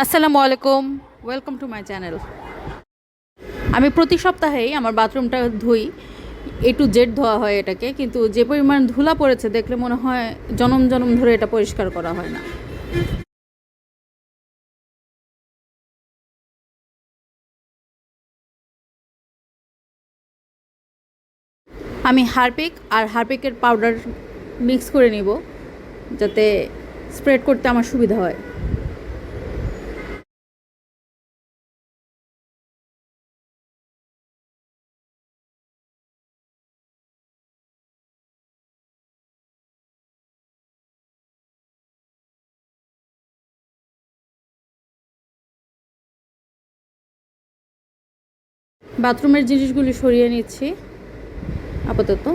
আসসালামু আলাইকুম, welcome to my channel. আমি প্রতি সপ্তাহেই আমার বাথরুমটা ধুই। A to Z ধোয়া হয় এটাকে, কিন্তু যে পরিমাণ ধুলা পড়েছে দেখলে মনে হয় জনম জনম ধরে এটা পরিষ্কার করা হয় না। আমি হারপিক আর হারপিকের পাউডার মিক্স করে নিব, যাতে স্প্রেড করতে আমার সুবিধা হয়। বাথরুমের জিনিসগুলি সরিয়ে নিচ্ছি আপাতত,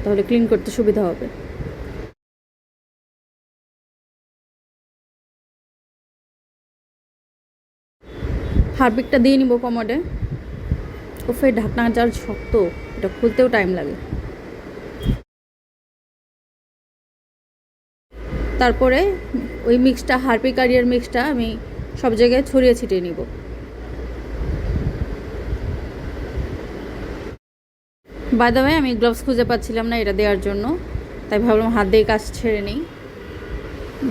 তাহলে ক্লিন করতে সুবিধা হবে। হারপিকটা দিয়ে নিব কমোডে। ওফের ঢাকনা যার শক্ত, এটা খুলতেও টাইম লাগে। তারপরে ওই মিক্সটা, হারপিক আর ইয়ার মিক্সটা আমি সব জায়গায় ছড়িয়ে ছিটিয়ে নিব। বাই দ্য ওয়ে, আমি গ্লাভস খুঁজে পাচ্ছিলাম না এটা দেওয়ার জন্য, তাই ভাবলাম হাত দিয়ে কাজ ছেড়ে নিই।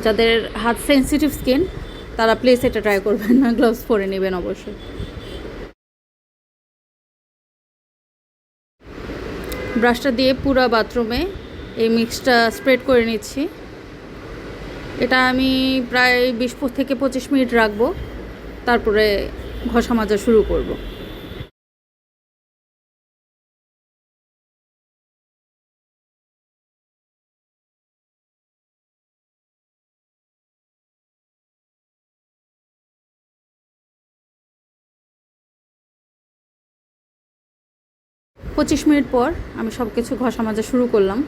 যাদের হাত সেন্সিটিভ স্কিন তারা প্লিজ এটা ট্রাই করবেন না, গ্লাভস পরে নেবেন অবশ্যই। ব্রাশটা দিয়ে পুরো বাথরুমে এই মিক্সটা স্প্রেড করে নিচ্ছি। এটা আমি প্রায় 20 থেকে 25 মিনিট রাখবো, তারপরে ঘষা মাজা শুরু করব। 25 মিনিট পর আমি সব কিছু ঘষা মাজা শুরু করলাম।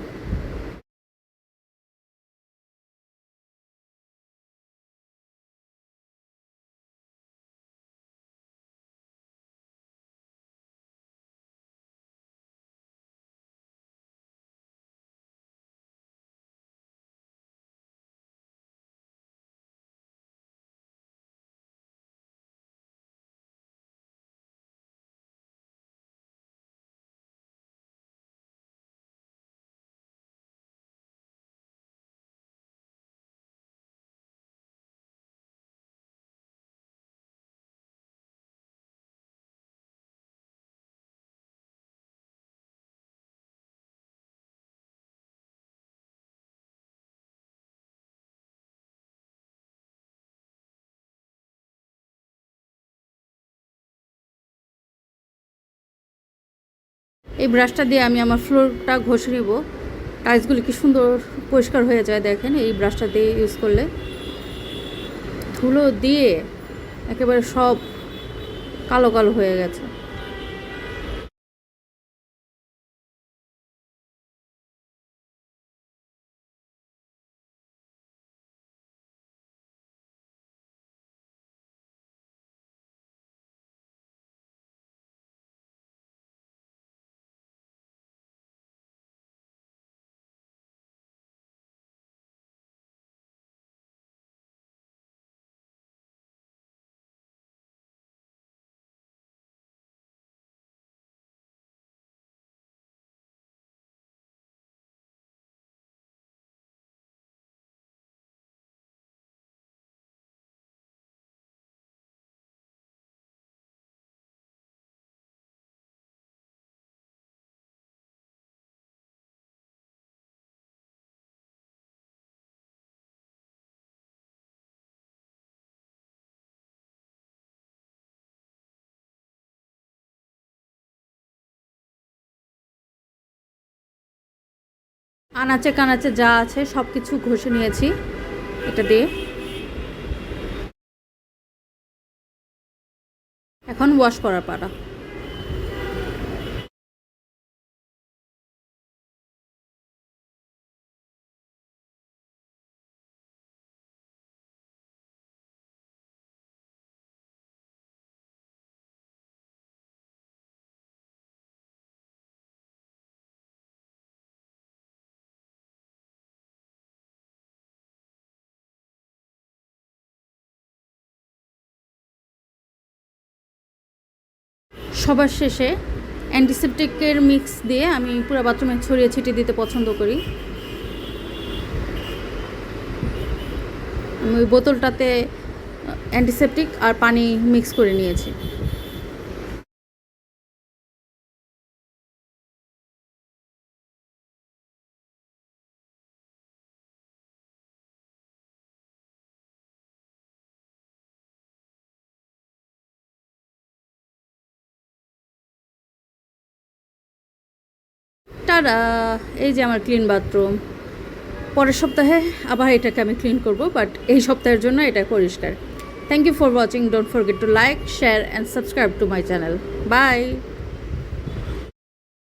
এই ব্রাশটা দিয়ে আমি আমার ফ্লোরটা ঘষে নেব। টাইলসগুলি কি সুন্দর পরিষ্কার হয়ে যায় দেখেন এই ব্রাশটা দিয়ে ইউজ করলে। ধুলো দিয়ে একেবারে সব কালো কালো হয়ে গেছে। আনাচে কানাচে যা আছে সব কিছু ঘষে নিয়েছি এটা দিয়ে। এখন ওয়াশ করার পালা। সবার শেষে অ্যান্টিসেপটিকের মিক্স দিয়ে আমি পুরো বাথরুমে ছড়িয়ে ছিটিয়ে দিতে পছন্দ করি। আমি ওই বোতলটাতে অ্যান্টিসেপটিক আর পানি মিক্স করে নিয়েছি। টাডা! এই যে আমার ক্লিন বাথরুম। পরের সপ্তাহে আবার এটাকে আমি ক্লিন করব, বাট এই সপ্তাহের জন্য এটা পরিষ্কার। Thank you for watching. Don't forget to like, share and subscribe to my channel. By.